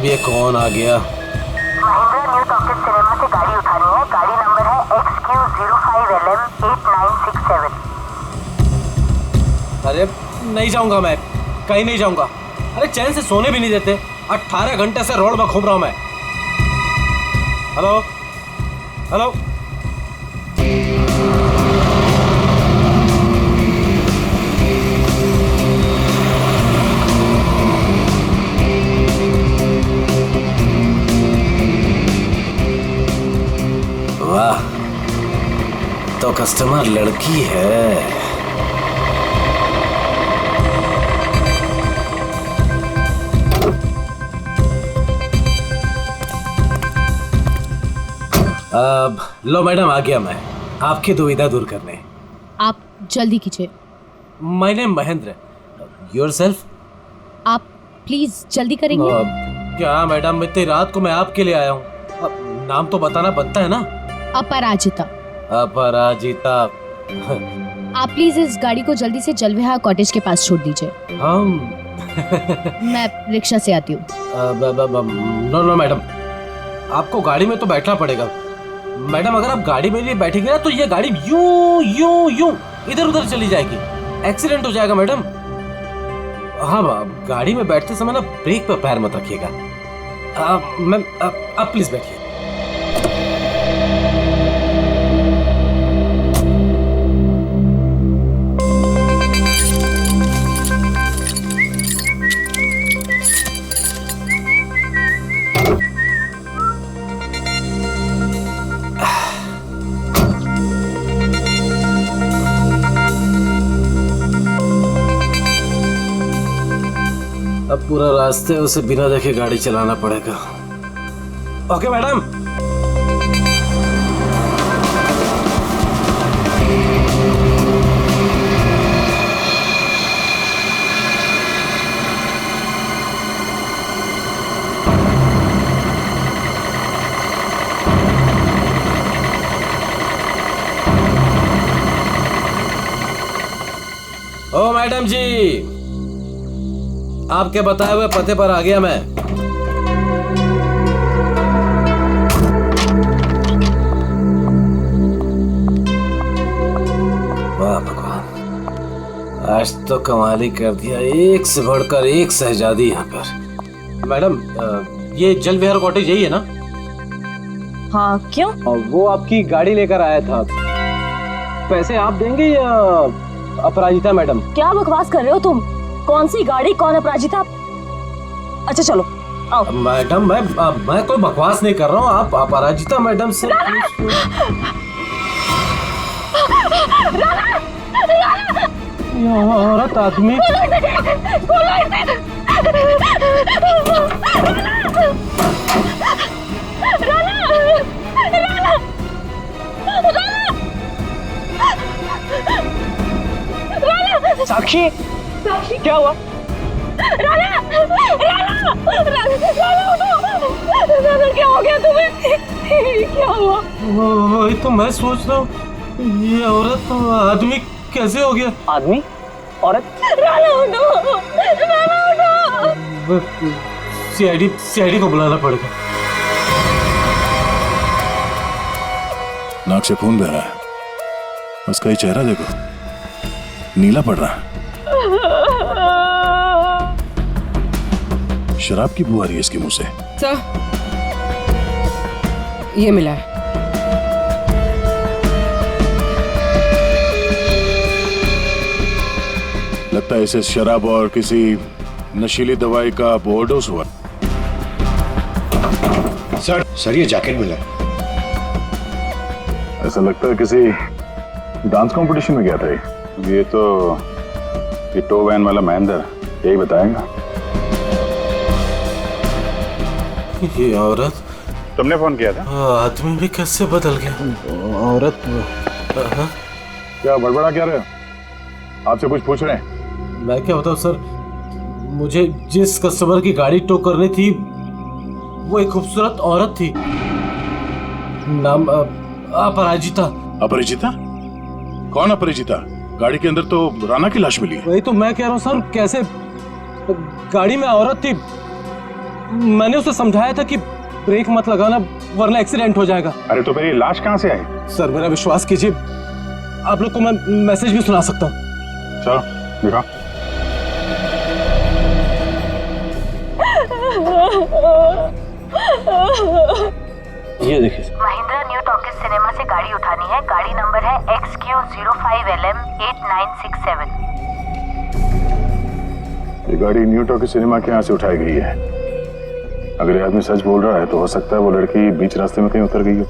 अब ये कौन आ गया? महिंद्रा न्यू टॉकीज सिनेमा से गाड़ी उठानी है। गाड़ी नंबर है XQ05LM8967। अरे नहीं जाऊंगा, मैं कहीं नहीं जाऊंगा। अरे चैन से सोने भी नहीं देते। 18 घंटे से रोड में घूम रहा हूं मैं। Hello hello. वाह, तो कस्टमर लड़की है। अब लो मैडम, आ गया मैं आपकी दुविधा दूर करने। आप जल्दी कीजिए। My name Mahendra. योरसेल्फ? आप प्लीज जल्दी करेंगे। क्या मैडम, इतनी रात को मैं आपके लिए आया हूँ। नाम तो बताना बनता है ना। अपराजिता। अपराजिता। आप प्लीज इस गाड़ी को जल्दी से जलविहार कॉटेज के पास छोड़ दीजिए। हम मैं रिक्शा से आती हूँ। नो नो मैडम, आपको गाड़ी में तो बैठना पड़ेगा। मैडम अगर आप गाड़ी में नहीं बैठेंगे ना तो ये गाड़ी यूं यूं यूं इधर उधर चली जाएगी। एक्सीडेंट हो जाएगा मैडम। हाँ, गाड़ी में बैठते समय ना ब्रेक पर पैर मत रखिएगा। मैम आप प्लीज बैठिए। अब पूरा रास्ते उसे बिना देखे गाड़ी चलाना पड़ेगा। Okay madam. ओ मैडम जी, आपके बताए हुए पते पर आ गया मैं। वाह भगवान, आज तो कमाल ही कर दिया। एक से बढ़कर एक शहजादी यहाँ पर। मैडम ये जलविहार कॉटेज यही है ना? हाँ, क्यों? वो आपकी गाड़ी लेकर आया था। पैसे आप देंगे या अपराजिता मैडम? क्या बकवास कर रहे हो तुम? कौन सी गाड़ी, कौन अपराजिता? अच्छा चलो आओ। मैडम मैं कोई बकवास नहीं कर रहा हूँ। आप अपराजिता मैडम से औरत आदमी। साक्षी, क्या हुआ? राना, राना, राना उठो। राना क्या हो गया तुम्हें? क्या हुआ? वही तो मैं सोच रहा हूँ, ये औरत तो आदमी कैसे हो गया? आदमी? औरत? राना उठो, राना उठो। सीआईडी को बुलाना पड़ेगा। नाक से खून बह रहा है। उसका ही चेहरा देखो, नीला पड़ रहा है। शराब की बू आ रही है इसके मुंह से। सर, ये मिला है। लगता है इसे शराब और किसी नशीली दवाई का ओवरडोज हुआ। सर ये जैकेट मिला है। ऐसा लगता है किसी डांस कंपटीशन में गया था ये तो ये टो वैन वाला महेंद्र यही बताएगा। ये औरत, तुमने फोन किया था? आदमी भी कैसे बदल गया। औरत क्या बड़बड़ा क्या रहे हो? आपसे कुछ पूछ रहे हैं? मैं क्या बताऊं सर, मुझे जिस कस्टमर की गाड़ी टो करनी थी वो एक खूबसूरत औरत थी। नाम अपराजिता। अपरिचिता? कौन अपरिचिता? गाड़ी के अंदर तो राना की लाश मिली है। वही तो मैं कह रहा हूँ सर, कैसे गाड़ी में औरत थी, मैंने उसे समझाया था कि ब्रेक मत लगाना वरना एक्सीडेंट हो जाएगा। अरे तो फिर ये लाश कहाँ से आई? सर मेरा विश्वास कीजिए, आप लोग को मैं मैसेज भी सुना सकता हूँ। चलो दिखाओ। ये देखिए महिंद्रा न्यू टॉकीज सिनेमा से गाड़ी उठानी है। गाड़ी नंबर है XQ05LM8967। ये गाड़ी न्यू टॉकीज सिनेमा के यहाँ से उठाई गई है। अगर ये आदमी सच बोल रहा है तो हो सकता है वो लड़की बीच रास्ते में कहीं उतर गई हो।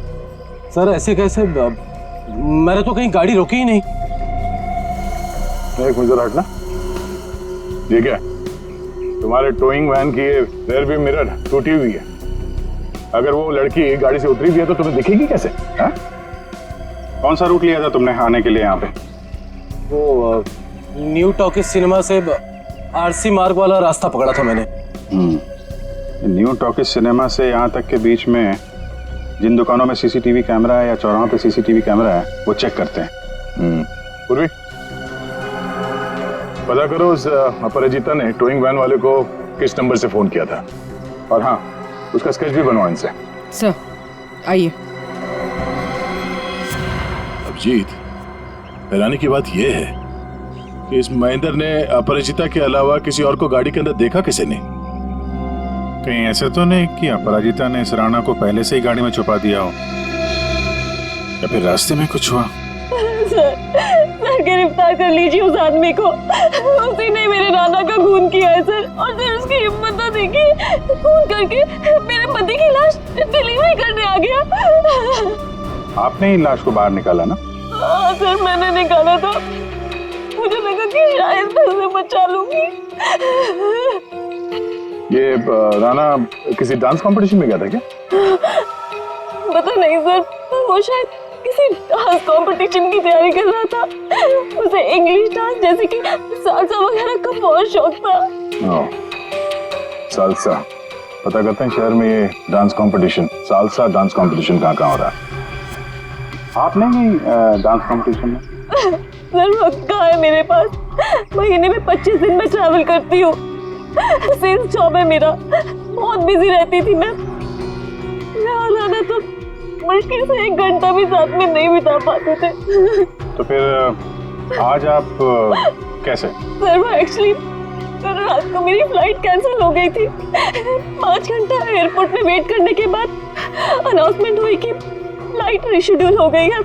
सर ऐसे कैसे, मैंने तो कहीं गाड़ी रोकी ही नहीं। एक मिनट हटना। ये क्या, तुम्हारे टोइंग वैन की रेयर व्यू मिरर टूटी हुई है। अगर वो लड़की गाड़ी से उतरी भी है तो तुम्हें दिखेगी कैसे? हा? कौन सा रूट लिया था तुमने आने के लिए यहाँ पे? वो न्यू टॉकीज सिनेमा से आरसी मार्ग वाला रास्ता पकड़ा था मैंने। न्यू टॉकीज सिनेमा से यहाँ तक के बीच में जिन दुकानों में सीसीटीवी कैमरा है या चौराहों पे सीसीटीवी कैमरा है वो चेक करते हैं। पूर्वी पता करो उस अपराजिता ने टोइंग वैन वाले को किस नंबर से फोन किया था, और हाँ उसका स्केच भी बनवाओ इनसे। सर आइए। अभिजीत, हैरानी की बात यह है कि इस महेंद्र ने अपराजिता के अलावा किसी और को गाड़ी के अंदर देखा किसी ने? कहीं ऐसे तो नहीं कि अपराजिता ने इस राणा को पहले से ही गाड़ी में छुपा दिया हो, या फिर रास्ते में कुछ हुआ? सर गिरफ्तार कर लीजिए उस आदमी को। उसी ने मेरे नाना का खून किया है सर, और फिर उसकी हिम्मत तो देखिए, खून करके मेरे पति की लाश डिलीवरी करने आ गया। आपने ही लाश को बाहर निकाला ना? हाँ सर मैंने निकाला था, मुझे लगा कि शायद मैं उसे बचा लूंगी। ये राणा किसी डांस कंपटीशन में गया था क्या? पता नहीं सर, वो शायद किसी डांस कंपटीशन की तैयारी कर रहा था। उसे इंग्लिश डांस जैसे कि सालसा वगैरह का बहुत शौक था। सालसा, पता करते हैं शहर में ये dance competition, salsa dance competition कहाँ हो रहा है। आपने नहीं डांस कंपटीशन में? सर वक्त कहाँ है मेरे पास, महीने में 25 दिन में ट्रैवल करती हूँ। सेल्स जॉब है मेरा, बहुत बिजी रहती थी मैं। यहाँ लाना तो मुश्किल से 1 घंटा भी साथ में नहीं बिता पाते थे। तो फिर आज आप कैसे? सर वो एक्चुअली रात को मेरी फ्लाइट कैंसिल हो गई थी। 5 घंटा एयरपोर्ट में वेट करने के बाद अनाउंसमेंट हुई कि फ्लाइट रिशेड्यूल हो गई है,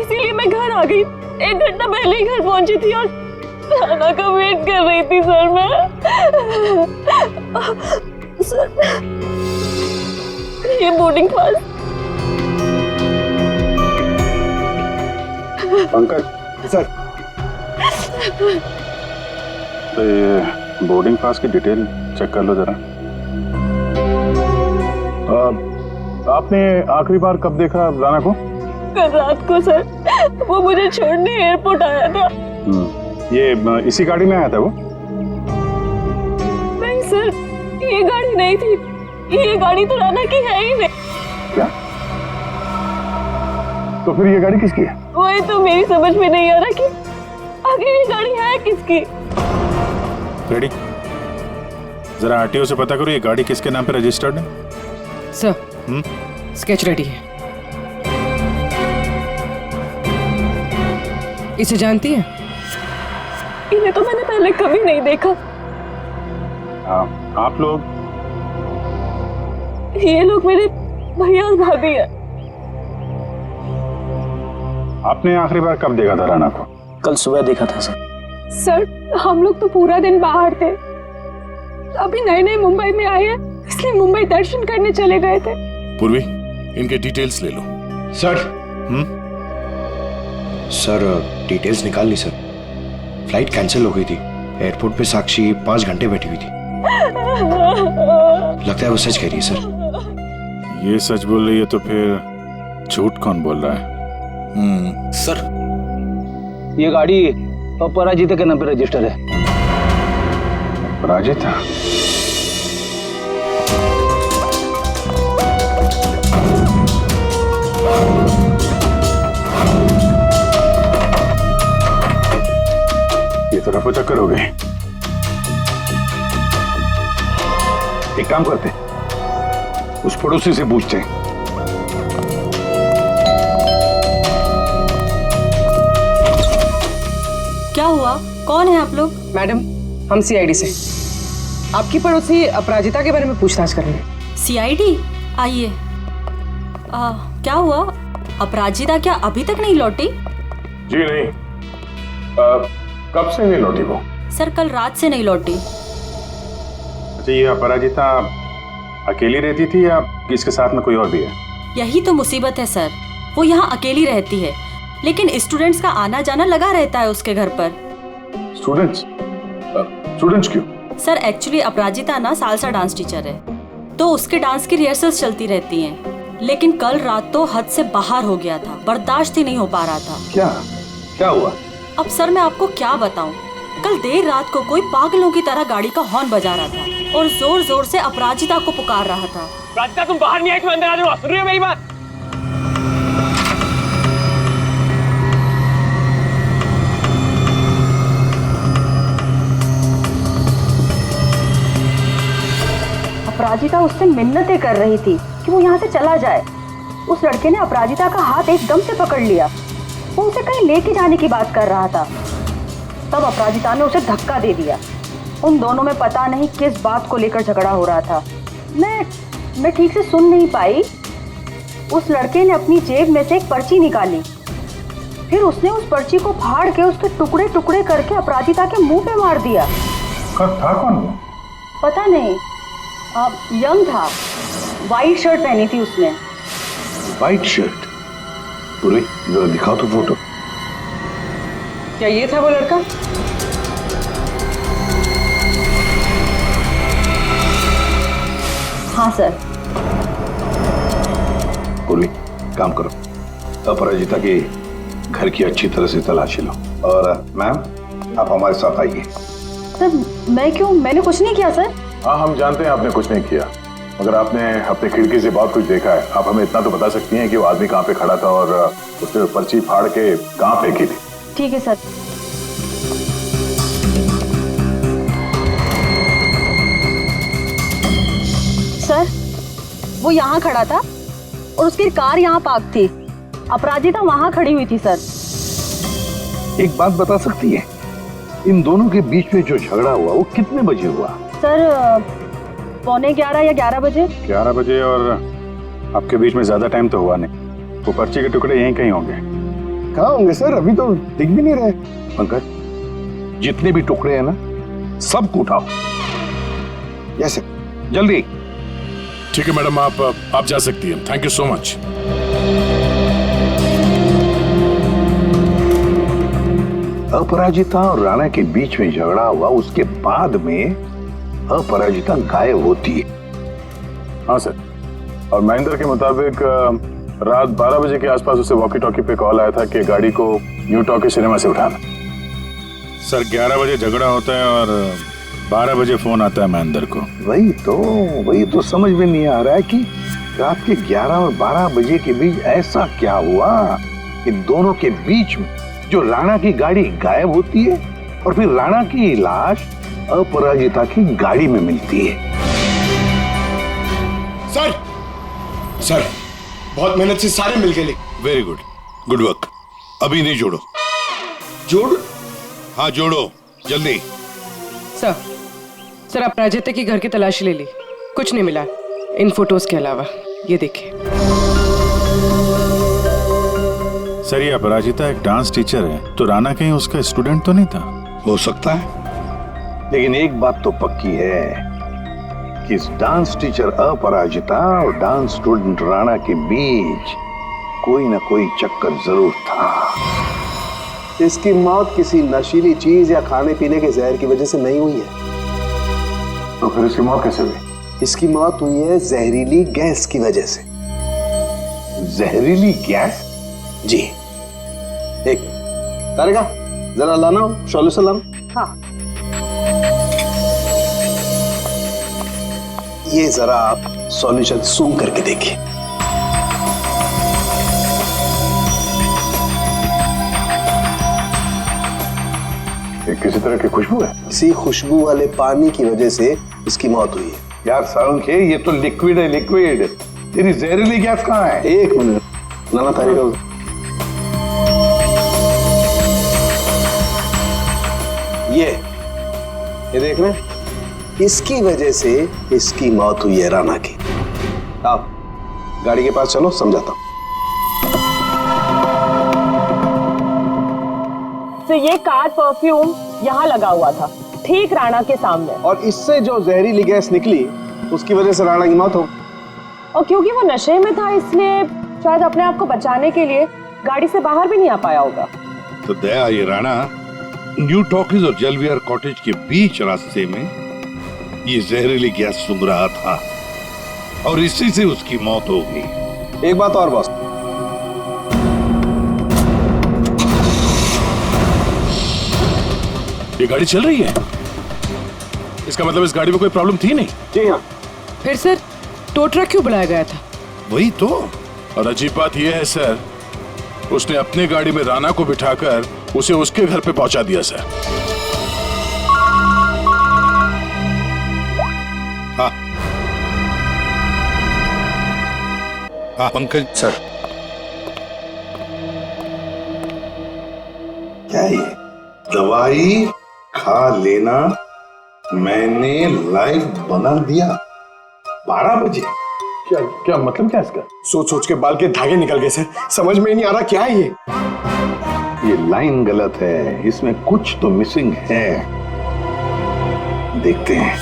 इसीलिए मैं घर आ गई। 1 घंटा पहले ही घर पहुंची थी और खाना का वेट कर रही थी सर मैं। सर ये बोर्डिंग पास। पंकज सर, तो ये बोर्डिंग पास की डिटेल चेक कर लो जरा। आपने आखिरी बार कब देखा राणा को? कल रात को सर, वो मुझे छोड़ने एयरपोर्ट आया था। ये इसी गाड़ी में आया था वो? नहीं सर, ये गाड़ी नहीं थी, ये गाड़ी तो राणा की है ही नहीं। क्या? तो फिर ये गाड़ी किसकी है? वही तो मेरी समझ में नहीं आ रहा कि आगे ये गाड़ी है किसकी। रेडी, जरा आरटीओ से पता करो ये गाड़ी किसके नाम पे रजिस्टर्ड है। सर स्केच रेडी है। इसे जानती है? इन्हें तो मैंने पहले कभी नहीं देखा। आप लोग? ये लोग मेरे भैया और भाभी है। आपने आखिरी बार कब देखा था राणा को? कल सुबह देखा था सर। सर हम लोग तो पूरा दिन बाहर थे, अभी नए नए मुंबई में आए हैं, इसलिए मुंबई दर्शन करने चले गए थे। पूर्वी, इनके डिटेल्स ले लो। सर सर डिटेल्स निकाल ली सर। फ्लाइट कैंसिल हो गई थी, एयरपोर्ट पे साक्षी 5 घंटे बैठी हुई थी। लगता है वो सच कह रही है सर। ये सच बोल रही है तो फिर झूठ कौन बोल रहा है? सर ये गाड़ी अपराजिता के नाम पे रजिस्टर है। अपराजिता? ये तो रफो चक्कर हो गए। एक काम करते, उस पड़ोसी से पूछते हैं। क्या हुआ? कौन है आप लोग? मैडम, हम सीआईडी से आपकी पड़ोसी अपराजिता के बारे में पूछताछ कर रहे हैं। सीआईडी? आइए। क्या हुआ? अपराजिता क्या अभी तक नहीं लौटी? जी नहीं। कब से नहीं लौटी वो? सर कल रात से नहीं लौटी। अच्छा, ये अपराजिता अकेली रहती थी या इसके साथ में कोई और भी है? यही तो मुसीबत है सर, वो यहाँ अकेली रहती है, लेकिन स्टूडेंट्स का आना जाना लगा रहता है उसके घर पर। स्टूडेंट्स? स्टूडेंट्स क्यों? सर एक्चुअली अपराजिता ना सालसा डांस टीचर है, तो उसके डांस की रिहर्सल्स चलती रहती हैं। लेकिन कल रात तो हद से बाहर हो गया था, बर्दाश्त ही नहीं हो पा रहा था। क्या हुआ? अब सर मैं आपको क्या बताऊं, कल देर रात को कोई पागलों की तरह गाड़ी का हॉर्न बजा रहा था और जोर जोर से अपराजिता को पुकार रहा था। अपराजिता, तुम बाहर नहीं आई, तुम अंदर आ जाओ। सुन रही हो मेरी बात? अपराजिता उससे मिन्नतें कर रही थी कि वो यहाँ से चला जाए। उस लड़के ने अपराजिता का हाथ एकदम से पकड़ लिया। वो उसे कहीं लेके जाने की बात कर रहा था। तब अपराजिता ने उसे धक्का दे दिया। उन दोनों में पता नहीं किस बात को लेकर झगड़ा हो रहा था। मैं ठीक से सुन नहीं पाई। उस लड़के ने अपनी जेब में से एक पर्ची निकाली, फिर उसने उस पर्ची को फाड़ के उसके टुकड़े टुकड़े करके अपराजिता के मुंह पे मार दिया। था कौन वो? पता नहीं, यंग था, वाइट शर्ट पहनी थी उसने। White shirt? पूरी जरा दिखाओ तो फोटो। क्या ये था वो लड़का? हाँ सर। पूरी काम करो, अपराजिता के घर की अच्छी तरह से तलाशी लो। और मैम, आप हमारे साथ आइए। सर मैं क्यों? मैंने कुछ नहीं किया सर। हाँ, हम जानते हैं आपने कुछ नहीं किया, मगर आपने अपने खिड़की से बहुत कुछ देखा है। आप हमें इतना तो बता सकती हैं कि वो आदमी कहाँ पे खड़ा था और उसने पर्ची फाड़ के कहाँ फेंकी थी? ठीक है सर। सर वो यहाँ खड़ा था और उसकी कार यहाँ पार्क थी। अपराजिता वहाँ खड़ी हुई थी सर। एक बात बता सकती है, इन दोनों के बीच में जो झगड़ा हुआ वो कितने बजे हुआ? सर 11:15 या 11 बजे। 11 बजे, और आपके बीच में ज्यादा टाइम तो हुआ नहीं। वो पर्ची के टुकड़े यहीं कहीं होंगे। कहाँ होंगे सर? अभी तो दिख भी नहीं रहे। पंकज, जितने भी टुकड़े हैं ना, सबको उठाओ। यस सर, जल्दी। ठीक है मैडम, आप जा सकती हैं। Thank you so much. Aparajita और राणा के बीच में झगड़ा हुआ, उसके बाद में अपराजिता गायब होती है। हाँ सर, और महेंद्र के मुताबिक रात 12 बजे के आसपास उसे वॉकी टॉकी पे कॉल आया था कि गाड़ी को न्यू टॉकी सिनेमा से उठाना। सर 11 बजे झगड़ा होता है और 12 बजे फोन आता है महेंद्र को। वही तो समझ में नहीं आ रहा है कि रात के 11 और 12 बजे के बीच ऐसा क्या हुआ कि दोनों के बीच में जो राणा की गाड़ी गायब होती है और फिर राणा की लाश अपराजिता की गाड़ी में मिलती है। सर बहुत मेहनत से सारे मिल गए। Very good, good work. अभी नहीं जोड़ो। जोड़? हाँ जोड़ो, जल्दी। सर अपराजिता की घर की तलाशी ले ली, कुछ नहीं मिला इन फोटोज के अलावा। ये देखिए सर, ये अपराजिता एक डांस टीचर है, तो राणा कहीं उसका स्टूडेंट तो नहीं था? हो सकता है, लेकिन एक बात तो पक्की है कि इस डांस टीचर अपराजिता और डांस स्टूडेंट राणा के बीच कोई ना कोई चक्कर जरूर था। इसकी मौत किसी नशीली चीज या खाने पीने के जहर की वजह से नहीं हुई है। तो फिर इसकी मौत कैसे हुई? इसकी मौत हुई है जहरीली गैस की वजह से। जहरीली गैस? जी। एक तारिका, जरा लाना सॉल्यूशन लाना। हाँ। ये जरा आप सॉल्यूशन सूंघ करके देखिए। किसी तरह की खुशबू है? इसी खुशबू वाले पानी की वजह से इसकी मौत हुई है। यार संखे, ये तो लिक्विड है, लिक्विड। तेरी जहरीली गैस कहाँ है? एक मिनट नाना तारेगा। ये देख रहे हैं? इसकी वजह से इसकी मौत हुई है राणा की। आप गाड़ी के पास चलो, समझाता हूं। तो ये कार परफ्यूम यहाँ लगा हुआ था, ठीक राणा के सामने, और इससे जो जहरीली गैस निकली उसकी वजह से राणा की मौत हो। और क्योंकि वो नशे में था इसलिए शायद अपने आप को बचाने के लिए गाड़ी से बाहर भी नहीं आ पाया होगा। तो दया, ये राणा न्यू टॉकीज और जलविहार कॉटेज के बीच रास्ते में ये जहरीली गैस सूंघ रहा था और इसी से उसकी मौत हो गई। एक बात और बॉस, ये गाड़ी चल रही है, इसका मतलब इस गाड़ी में कोई प्रॉब्लम थी नहीं। जी हाँ। फिर सर टो ट्रक क्यों बुलाया गया था? वही तो। और अजीब बात यह है सर, उसने अपनी गाड़ी में राणा को बिठाकर उसे उसके घर पे पहुंचा दिया सर। हाँ हाँ पंकज सर, क्या है ये? दवाई खा लेना, मैंने लाइव बना दिया 12 बजे। क्या क्या मतलब क्या इसका? सोच सोच के बाल के धागे निकल गए सर, समझ में ही नहीं आ रहा क्या है ये। ये लाइन गलत है, इसमें कुछ तो मिसिंग है। देखते हैं।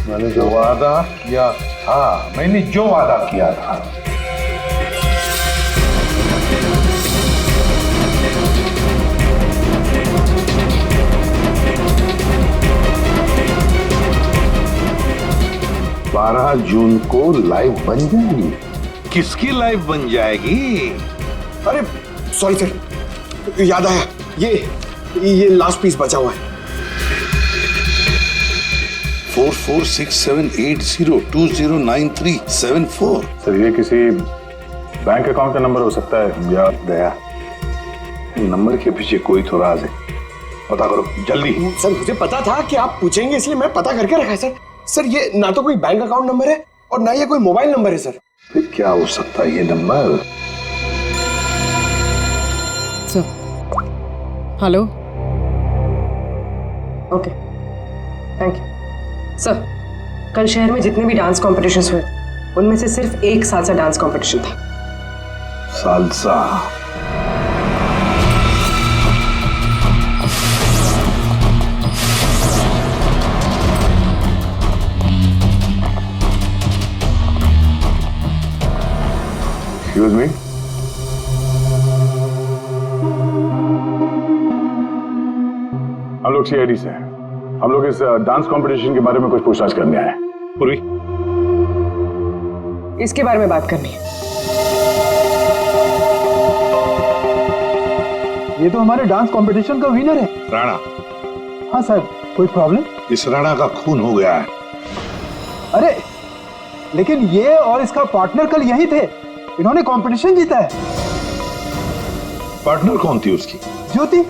मैंने जो वादा किया था, मैंने जो वादा किया था, बारह जून को लाइव बन जाएगी। किसकी लाइफ बन जाएगी? अरे सॉरी सर, याद आया, ये लास्ट पीस बचा हुआ है। 446780209374। सर, ये किसी बैंक अकाउंट का नंबर हो सकता है या दया? नंबर के पीछे कोई तो राज है, पता करो जल्दी। सर मुझे पता था कि आप पूछेंगे, इसलिए मैं पता करके रखा है सर। सर ये ना तो कोई बैंक अकाउंट नंबर है और ना ये कोई मोबाइल नंबर है सर। फिर क्या हो सकता है ये number? Sir hello, okay thank you. Sir कल शहर में जितने भी डांस कॉम्पिटिशन्स हुए उनमें से सिर्फ एक सालसा डांस कॉम्पिटिशन था। सालसा? Excuse me? हम लोग सीआईडी से हैं। हम लोग इस डांस कंपटीशन के बारे में कुछ पूछताछ करने आए हैं। पूर्वी, इसके बारे में बात करनी है। ये तो हमारे डांस कंपटीशन का विनर है, राणा। हाँ सर, कोई प्रॉब्लम? इस राणा का खून हो गया है। अरे लेकिन ये और इसका पार्टनर कल यही थे, इन्होंने कंपटीशन जीता है। पार्टनर कौन थी उसकी? ज्योति।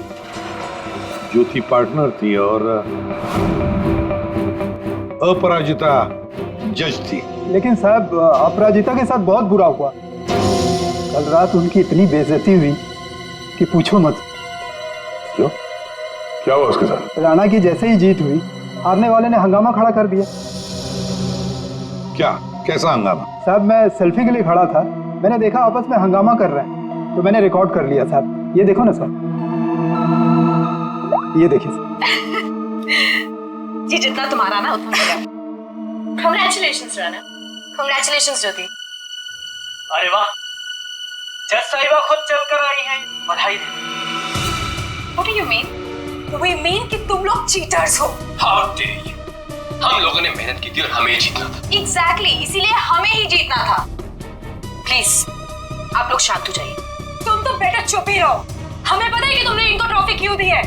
ज्योति पार्टनर थी और अपराजिता जज थी। लेकिन साहब अपराजिता के साथ बहुत बुरा हुआ। कल रात उनकी इतनी बेइज्जती हुई कि पूछो मत। क्यों? क्या हुआ उसके साथ? राणा की जैसे ही जीत हुई, हारने वाले ने हंगामा खड़ा कर दिया। क्या? कैसा हंगामा? साहब मैं सेल्फी के लिए खड़ा था, मैंने देखा आपस में हंगामा कर रहे हैं, तो मैंने रिकॉर्ड कर लिया साहब। ये देखो ना सर, ये देखिए जी, जितना तुम्हारा ना उतना मेरा। कांग्रेचुलेशंस राणा, कांग्रेचुलेशंस ज्योति। अरे वाह, जज साहिबा खुद चलकर आई हैं, बधाई दे। What do you mean? We mean कि तुम लोग चीटर्स हो। How dare you? हम लोगों ने मेहनत की थी और हमें जीतना था। Exactly, इसीलिए हमें ही जीतना था। प्लीज आप लोग शांत हो जाइए। तुम तो बेटा चुप ही रहो। हमें पता है कि तुमने इनको ट्रॉफी क्यों दी है।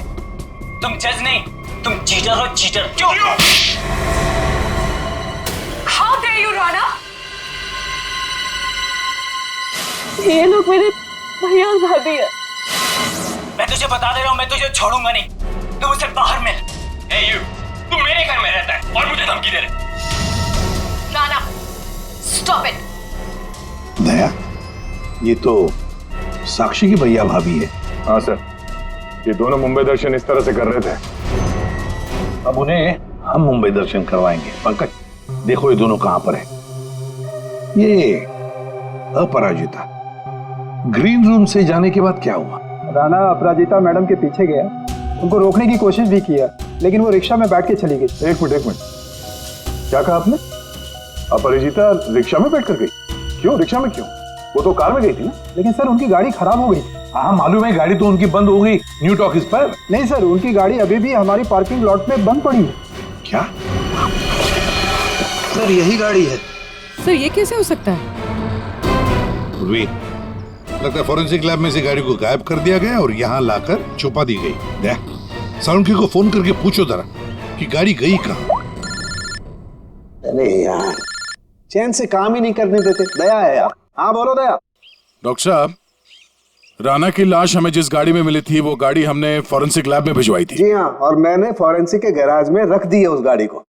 तुम जज नहीं, तुम चीटर हो, चीटर। क्यों? How dare you, Rana? ये लोग मेरे भैया और भाभी है। मैं तुझे बता दे रहा हूँ, मैं तुझे छोड़ूंगा नहीं। तो उसे बाहर मिल। Hey you, तू मेरे घर में रहता है और मुझे धमकी दे रहे। Rana, stop it. दया, ये तो साक्षी की भैया भाभी है। हाँ सर, ये दोनों मुंबई दर्शन इस तरह से कर रहे थे। अब उन्हें हम मुंबई दर्शन करवाएंगे। पंकज, देखो ये दोनों कहां पर है। ये अपराजिता ग्रीन रूम से जाने के बाद क्या हुआ? राणा अपराजिता मैडम के पीछे गया, उनको रोकने की कोशिश भी किया, लेकिन वो रिक्शा में बैठ के चली गई। एक मिनट, क्या कहा आपने? अपराजिता रिक्शा में बैठ कर गई? क्यों रिक्शा में क्यों? वो तो कार में गई थी ना। लेकिन सर उनकी गाड़ी खराब हो गई थी। हाँ मालूम है, गाड़ी तो उनकी बंद हो गई न्यू टॉकीज पर। नहीं सर, उनकी गाड़ी अभी भी हमारी पार्किंग लॉट में बंद पड़ी है। क्या? सर यही गाड़ी है। सर ये कैसे हो सकता है? लगता है फॉरेंसिक लैब में से गाड़ी को गायब कर दिया गया और यहाँ लाकर छुपा दी गई। साउंड को फोन करके पूछो जरा कि गाड़ी गई कहाँ। अरे यार, चैन से काम ही नहीं करने देते। दया है यार। हाँ बोलो दया। डॉक्टर साहब, राणा की लाश हमें जिस गाड़ी में मिली थी वो गाड़ी हमने फॉरेंसिक लैब में भिजवाई थी। जी हाँ, और मैंने फॉरेंसिक के गैराज में रख दी है उस गाड़ी को।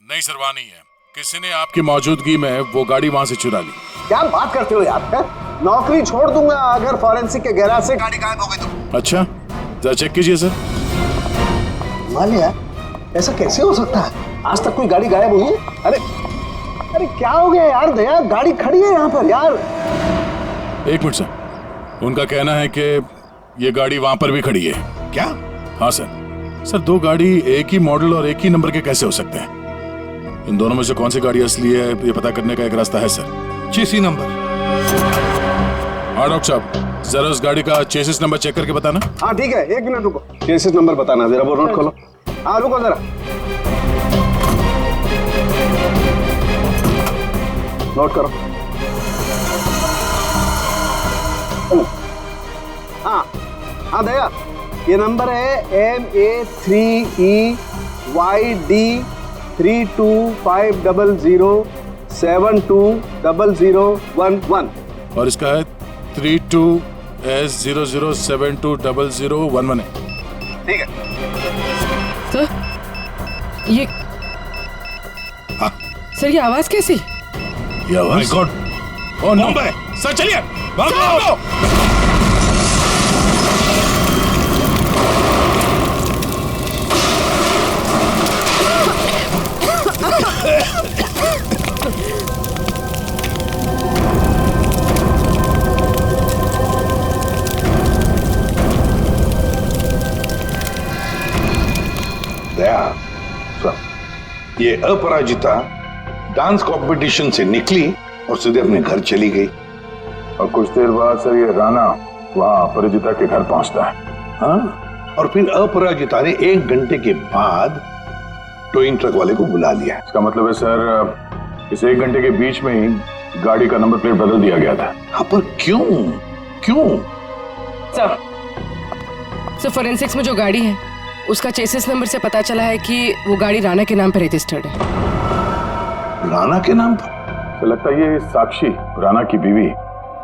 नहीं सर, वहाँ नहीं है। किसी ने आपकी मौजूदगी में वो गाड़ी वहाँ से चुरा ली। क्या बात करते हो यार? है? नौकरी छोड़ दूंगा अगर फॉरेंसिक के गैराज से गाड़ी गायब हो गई तो। अच्छा, जरा चेक कीजिए सर। मालिया, ऐसा कैसे हो सकता है? आज तक कोई गाड़ी गायब हुई है? अरे क्या हो गया यार? दया, गाड़ी खड़ी है यहाँ पर यार। एक मिनट सर, उनका कहना है कि ये गाड़ी वहां पर भी खड़ी है। क्या? हाँ सर, दो गाड़ी एक ही मॉडल और एक ही नंबर के कैसे हो सकते हैं? इन दोनों में से कौन सी गाड़ी असली है ये पता करने का एक रास्ता है सर। चेसी नंबर। हाँ डॉक्टर साहब, जरा उस गाड़ी का चेसिस नंबर चेक करके बताना। हाँ ठीक है, एक मिनट रुको। चेसिस नंबर बताना जरा, वो नोट खोलो। हाँ रुको जरा, नोट करो। हाँ दया, ये नंबर है MA3EYD325007200011 और इसका है 32S00720011 है। ठीक है सर, ये सर ये आवाज कैसी? ये आवाज? God, oh no. Mumbai. Sir चलिए, भागो। दया, ये अपराजिता डांस कंपटीशन से निकली और सीधे अपने घर चली गई। और कुछ देर बाद सर ये राणा वहाँ अपराजिता के घर पहुंचता है। हाँ, और फिर अपराजिता ने 1 घंटे के बाद टोइंग ट्रक वाले को बुला लिया। इसका मतलब है सर, इस 1 घंटे के बीच में ही गाड़ी का नंबर प्लेट बदल दिया गया था। हाँ, पर क्यों? सर फोरेंसिक्स में जो गाड़ी है उसका चेसिस नंबर से पता चला है कि वो गाड़ी राणा के नाम पर रजिस्टर्ड है। राणा के नाम पर? तो लगता है ये साक्षी, राणा की बीवी,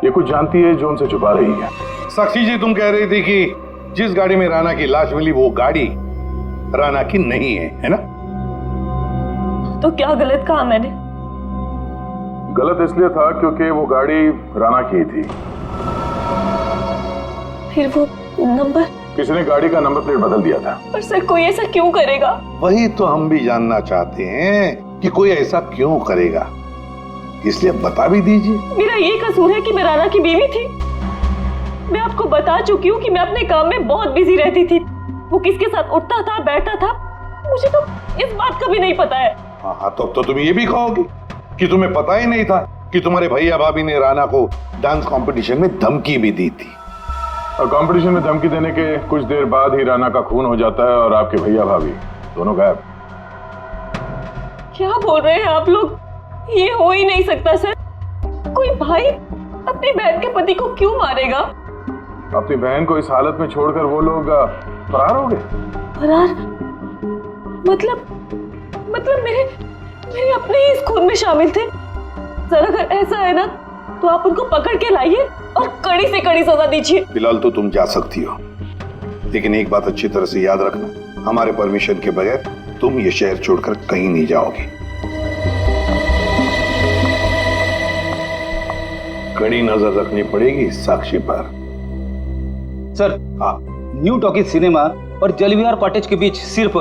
ये कुछ जानती है जो उनसे छुपा रही है। साक्षी जी, तुम कह रही थी कि जिस गाड़ी में राणा की लाश मिली वो गाड़ी राणा की नहीं है ना? तो क्या गलत कहा मैंने? गलत इसलिए था क्योंकि वो गाड़ी राणा की थी। फिर वो नंबर? किसी ने गाड़ी का नंबर प्लेट बदल दिया था। पर सर कोई ऐसा क्यों करेगा? वही तो हम भी जानना चाहते हैं कि कोई ऐसा क्यों करेगा, इसलिए बता भी दीजिए। मेरा ये कसूर है कि मैं राणा की बीवी थी। मैं आपको बता चुकी हूँ कि मैं अपने काम में बहुत बिजी रहती थी। वो किसके साथ उठता था, बैठता था, मुझे तो इस बात का भी नहीं पता है। हाँ, तो तुम ये भी कहोगे कि तुम्हें पता ही नहीं था कि तुम्हारे भैया भाभी ने राणा को डांस कंपटीशन में धमकी भी दी थी। और कंपटीशन में धमकी देने के कुछ देर बाद ही राणा का खून हो जाता है और आपके भैया भाभी दोनों गायब। क्या बोल रहे हैं आप लोग? ये हो ही नहीं सकता सर। कोई भाई अपनी बहन के पति को क्यों मारेगा? अपनी बहन को इस हालत में छोड़कर वो लोग फरार हो गए। फरार? मतलब मेरे अपने ही इस खून में शामिल थे। सर अगर ऐसा है ना तो आप उनको पकड़ के लाइए और कड़ी से कड़ी सजा दीजिए। फिलहाल तो तुम जा सकती हो, लेकिन एक बात अच्छी तरह से याद रखना, हमारे परमिशन के बगैर तुम ये शहर छोड़कर कहीं नहीं जाओगे। कड़ी नजर रखनी पड़ेगी साक्षी पर। सर, न्यू टॉकीज सिनेमा और जलविहार कॉटेज के बीच सिर्फ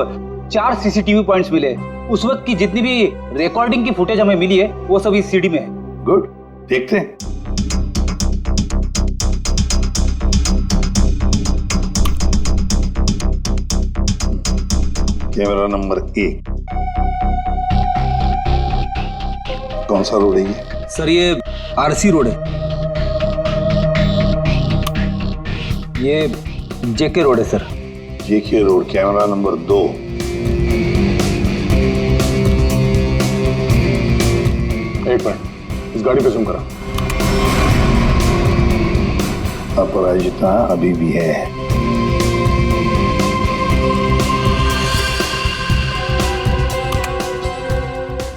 4 सीसीटीवी पॉइंट्स मिले। उस वक्त की जितनी भी रिकॉर्डिंग की फुटेज हमें मिली है वो सब इस सीडी में है। गुड, देखते हैं। Camera number 1। कौन सा रोड है ये? सर ये आरसी रोड है। ये जेके रोड है सर। जेके रोड, कैमरा नंबर 2। एक मिनट, इस गाड़ी पे जूम करा। अपराजिता अभी भी है।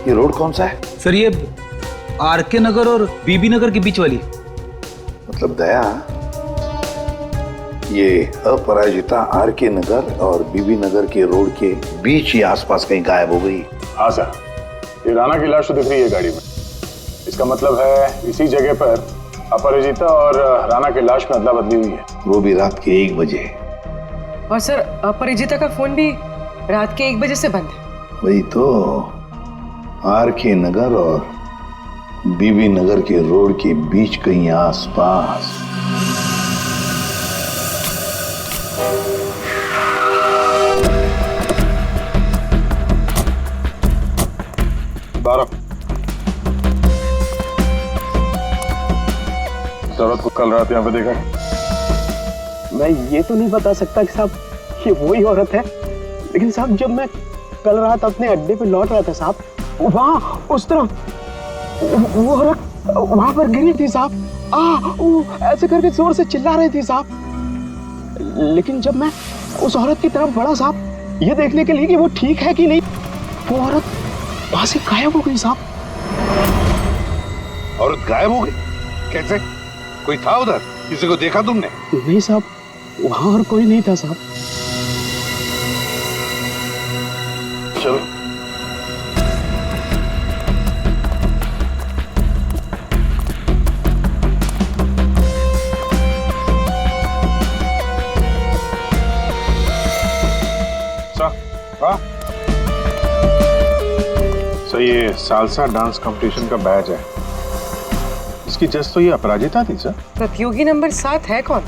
ये रोड कौन सा है? सर ये आरके नगर और बीबी नगर के बीच वाली। मतलब दया, ये अपराजिता आरके नगर और बीबी नगर के रोड के बीच ही आसपास कहीं गायब हो गई। हाँ सर, ये राणा की लाश तो दिख रही है गाड़ी में। इसका मतलब है इसी जगह पर अपराजिता और राणा की लाश में अदला बदली हुई है। वो भी रात के 1 बजे। और सर अपराजिता का फोन भी रात के 1 बजे से बंद है। वही तो, आरके नगर और बीबी नगर के रोड के बीच कहीं आसपास। इस औरत को कल रात यहाँ पे देखा? मैं ये तो नहीं बता सकता कि साहब ये वही औरत है, लेकिन साहब जब मैं कल रात अपने अड्डे पे लौट रहा था साहब, वहाँ उस तरफ वो औरत वहां पर गिरी थी साहब। वो ऐसे करके जोर से चिल्ला रही थी साहब। लेकिन जब मैं उस औरत की तरफ बढ़ा साहब, ये देखने के लिए कि वो ठीक है कि नहीं, वो औरत वहां से गायब हो गई साहब। औरत गायब हो गई? कैसे? कोई था उधर? किसी को देखा तुमने? नहीं साहब, वहां और कोई नहीं था साहब। चलो। सर ये सालसा डांस कंपटीशन का बैच है। इसकी जज तो ये अपराजिता थी सर। प्रतियोगी नंबर 7 है कौन?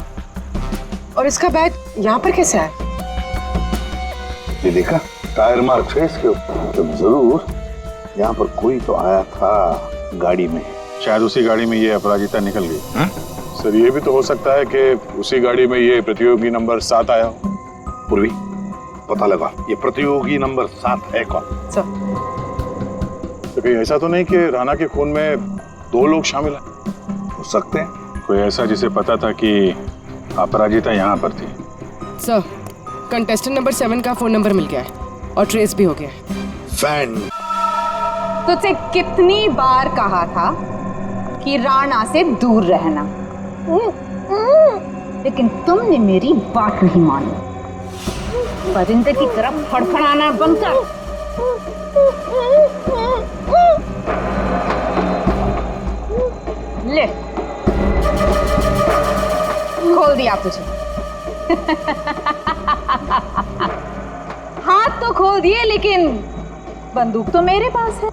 और इसका बैच यहाँ पर कैसे आया? ये देखा टायर मार्क्स है इसके ऊपर। तो जरूर यहाँ पर कोई तो आया था गाड़ी में। शायद उसी गाड़ी में ये अपराजिता निकल गई। सर ये भी तो हो सकता है कि उसी गाड़ी में ये प्रतियोगी नंबर 7 आया हो। पूर्वी, पता लगा ये प्रतियोगी नंबर 7 है कौन? सर तो कहीं ऐसा तो नहीं कि राणा के खून में 2 लोग शामिल हैं? हो सकते हैं। कोई ऐसा जिसे पता था कि अपराजिता यहाँ पर थी। सर कंटेस्टेंट नंबर 7 का फोन नंबर मिल गया है और ट्रेस भी हो गया है। फैन, तुझसे कितनी बार कहा था कि राणा से दूर रहना, लेकिन तुमने मेरी बात नहीं मानी। परिंदे की तरफ फड़फड़ाना बंद कर। ले, खोल दिया तुझे। हाथ तो खोल दिए, लेकिन बंदूक तो मेरे पास है।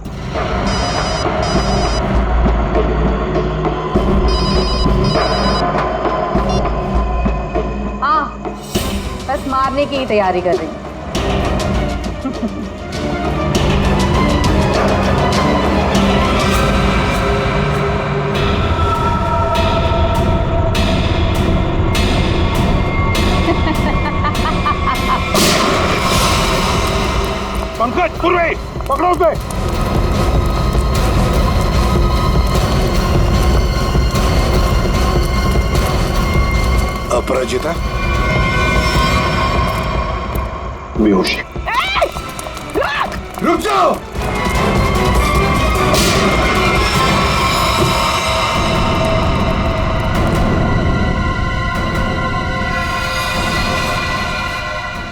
हाँ, बस मारने की तैयारी कर रही हूँ। पंकज, पूर्वी, पकड़ो उसे। अपराजिता बेहोशी। रुक जाओ।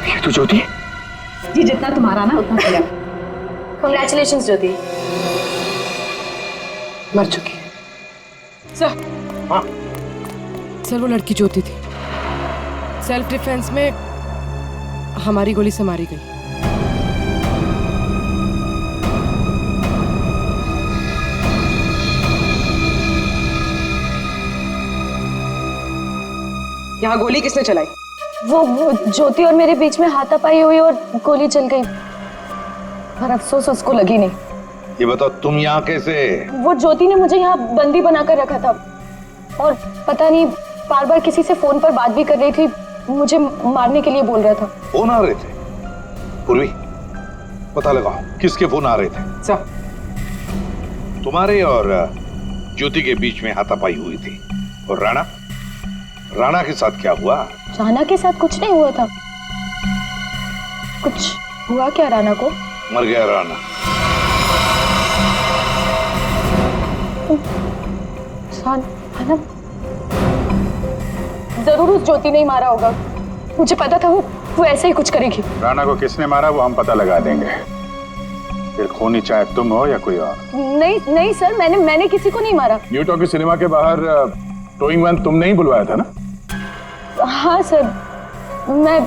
ये तो ज्योति, जी जितना तुम्हारा ना उतना मेरा। कंग्रेचुलेशंस ज्योति। मर चुकी है सर। हाँ सर वो लड़की ज्योति थी, सेल्फ डिफेंस में हमारी गोली से मारी गई। यहाँ गोली किसने चलाई? वो ज्योति और मेरे बीच में हाथापाई हुई और गोली चल गई, पर अफसोस उसको लगी नहीं। ये बताओ तुम यहाँ कैसे? वो ज्योति ने मुझे यहाँ बंदी बनाकर रखा था और पता नहीं बार बार किसी से फोन पर बात भी कर रही थी, मुझे मारने के लिए बोल रहा था। फोन आ रहे थे? पूर्वी पता लगाओ किसके फोन आ रहे थे। सर तुम्हारे और ज्योति के बीच में हाथापाई हुई थी। और राणा के साथ क्या हुआ? राणा के साथ कुछ नहीं हुआ था। कुछ हुआ क्या राणा को? मर गया राणा। राणा जरूर उस ज्योति ने ही मारा होगा, मुझे पता था वो ऐसे ही कुछ करेगी। राणा को किसने मारा वो हम पता लगा देंगे, फिर खूनी चाहे तुम हो या कोई और। नहीं सर, मैंने किसी को नहीं मारा। न्यू टॉकी सिनेमा के बाहर टोइंग वैन तुमने ही बुलवाया था ना? हाँ सर, मैं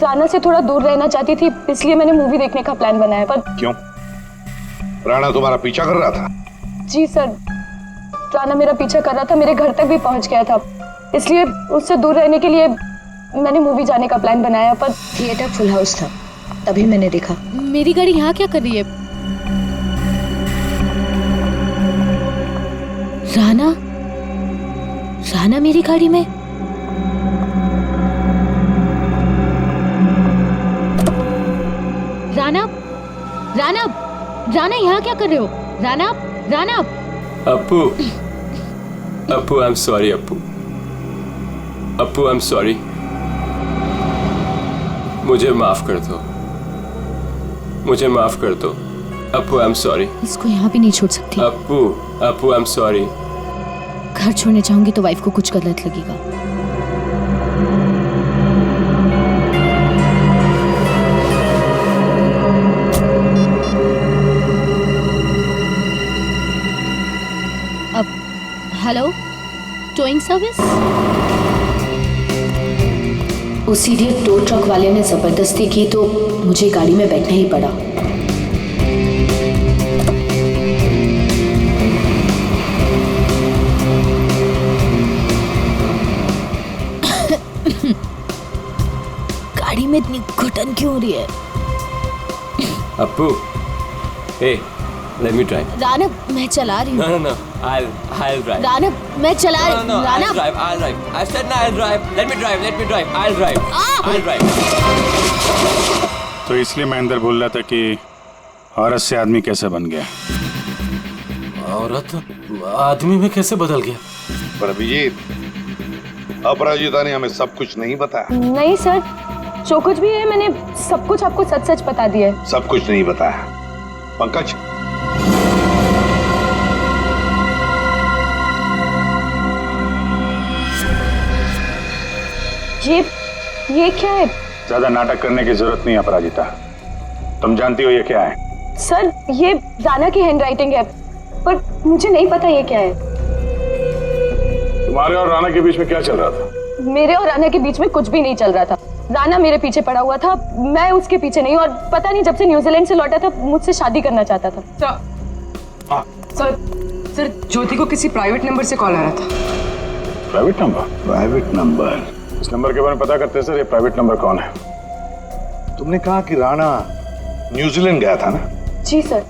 राणा से थोड़ा दूर रहना चाहती थी, इसलिए मैंने मूवी देखने का प्लान बनाया। पर क्यों? राणा तुम्हारा पीछा कर रहा था? जी सर, राणा मेरा पीछा कर रहा था, मेरे घर तक भी पहुंच गया था, इसलिए उससे दूर रहने के लिए मैंने मूवी जाने का प्लान बनाया। पर थिएटर फुल हाउस था, तभी मैंने देखा। मेरी गाड़ी यहाँ क्या कर रही है? राणा मेरी गाड़ी में? राणा यहाँ क्या कर रहे हो? Rana Appu I am sorry. Appu I am sorry, मुझे माफ कर दो। Appu I am sorry. इसको यहाँ भी नहीं छोड़ सकती। Appu I am sorry. घर छोड़ने चाहूंगी तो वाइफ को कुछ गलत लगेगा। अब हेलो, टोइंग सर्विस? उस इडियट टो ट्रक वाले ने जबरदस्ती की तो मुझे गाड़ी में बैठना ही पड़ा। गाड़ी में इतनी घुटन क्यों हो रही है? Appu, hey, let me drive. Rana, मैं चला रही हूँ। No, I'll drive. राणा, मैं चला रही हूँ। No, I'll drive. I said no, I'll drive. Let me drive. I'll drive. तो इसलिए मैं अंदर बोल रहा था कि औरत से आदमी कैसे बन गया। औरत आदमी में कैसे बदल गया? पर अभिजीत, अपराजिता ने हमें सब कुछ नहीं बताया। नहीं सर, जो कुछ भी है मैंने सब कुछ आपको सच बता दिया है। सब कुछ नहीं बताया। पंकज, ये क्या है? ज्यादा नाटक करने की जरूरत नहीं अपराजिता, तुम जानती हो ये क्या है? सर, ये राणा की हैंडराइटिंग है, पर मुझे नहीं पता ये क्या है। तुम्हारे और राणा के बीच में क्या चल रहा था? मेरे और राणा के बीच में कुछ भी नहीं चल रहा था। राणा मेरे पीछे पड़ा हुआ था, मैं उसके पीछे नहीं, और पता नहीं जब से न्यूजीलैंड से लौटा था मुझसे शादी करना चाहता था। सर, ज्योति को किसी प्राइवेट नंबर से कॉल आ रहा था। Private number? इस नंबर के बारे में पता करते सर, ये प्राइवेट नंबर कौन है? तुमने कहा कि राणा न्यूजीलैंड गया था ना? जी सर।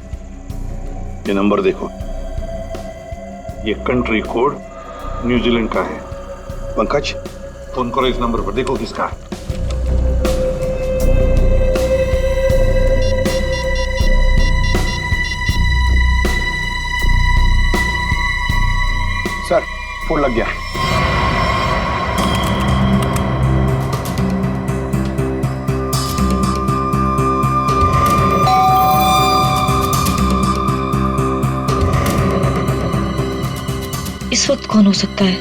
ये नंबर देखो, ये कंट्री कोड न्यूजीलैंड का है। पंकज, फोन करो इस नंबर पर, देखो किसका है। सर, फोन लग गया। इस वक्त कौन हो सकता है?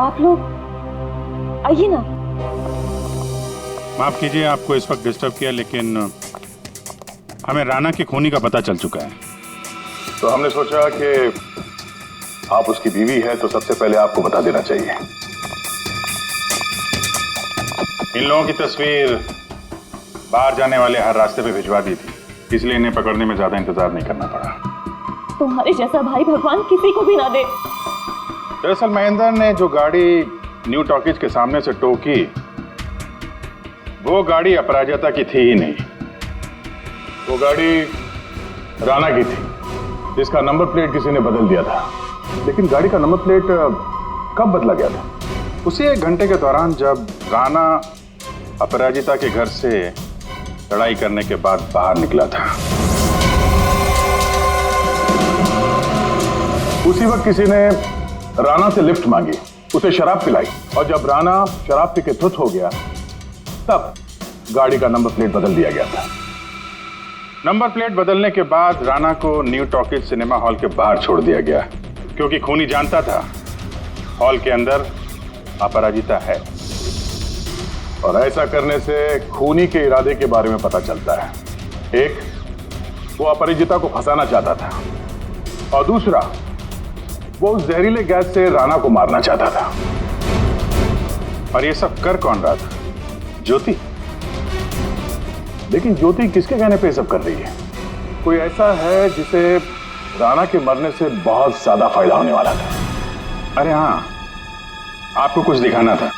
आप लोग आइए ना। माफ कीजिए आपको इस वक्त डिस्टर्ब किया, लेकिन हमें राणा के खूनी का पता चल चुका है। तो हमने सोचा कि आप उसकी बीवी है तो सबसे पहले आपको बता देना चाहिए। इन लोगों की तस्वीर बाहर जाने वाले हर रास्ते पे भिजवा दी थी, इसलिए इन्हें पकड़ने में ज्यादा इंतजार नहीं करना पड़ा। तुम्हारे जैसा भाई भगवान किसी को भी ना दे। दरअसल महेंद्र ने जो गाड़ी न्यू टॉकीज के सामने से टो की, वो गाड़ी अपराजिता की थी ही नहीं। वो गाड़ी राणा की थी, जिसका नंबर प्लेट किसी ने बदल दिया था। लेकिन गाड़ी का नंबर प्लेट कब बदला गया था? उसी 1 घंटे के दौरान जब राणा अपराजिता के घर से लड़ाई करने के बाद बाहर निकला था। उसी वक्त किसी ने राणा से लिफ्ट मांगी, उसे शराब पिलाई, और जब राणा शराब पी के धुत हो गया तब गाड़ी का नंबर प्लेट बदल दिया गया था। नंबर प्लेट बदलने के बाद राणा को न्यू टॉकीज सिनेमा हॉल के बाहर छोड़ दिया गया, क्योंकि खूनी जानता था हॉल के अंदर अपराजिता है, और ऐसा करने से खूनी के इरादे के बारे में पता चलता है। एक, वो अपराजिता को फंसाना चाहता था, और दूसरा, वो उस जहरीले गैस से राणा को मारना चाहता था। और ये सब कर कौन रहा था? ज्योति। लेकिन ज्योति किसके कहने पे सब कर रही है? कोई ऐसा है जिसे राणा के मरने से बहुत ज्यादा फायदा होने वाला था। अरे हाँ, आपको कुछ दिखाना था।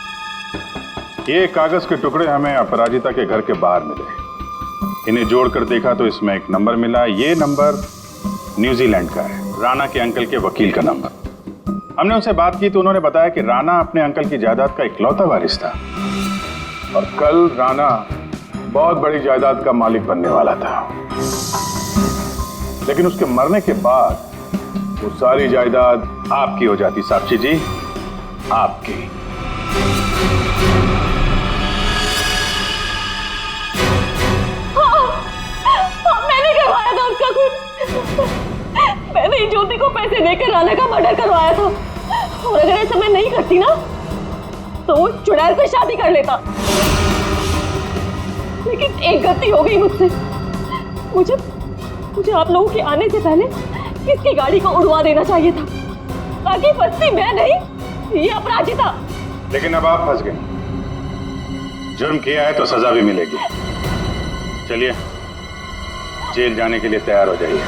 ये कागज के टुकड़े हमें अपराजिता के घर के बाहर मिले। इन्हें जोड़कर देखा तो इसमें एक नंबर मिला। ये नंबर न्यूजीलैंड का है, राणा के अंकल के वकील का नंबर। हमने उनसे बात की तो उन्होंने बताया कि राणा अपने अंकल की जायदाद का इकलौता वारिस था, और कल राणा बहुत बड़ी जायदाद का मालिक बनने वाला था। लेकिन उसके मरने के बाद वो सारी जायदाद आपकी हो जाती। साक्षी जी, आपकी। मैंने करवाया था उसका खून। मैंने ज्योति को पैसे देकर राणा का मर्डर करवाया था, और अगर ऐसा मैं नहीं करती ना तो वो चुड़ैल से शादी कर लेता। लेकिन एक गलती हो गई मुझसे। मुझे आप लोगों के आने से पहले इसकी गाड़ी को उड़वा देना चाहिए था, ताकि फंसती मैं नहीं, ये अपराजिता। लेकिन अब आप फंस गए। जुर्म किया है तो सजा भी मिलेगी। चलिए जेल जाने के लिए तैयार हो जाइए।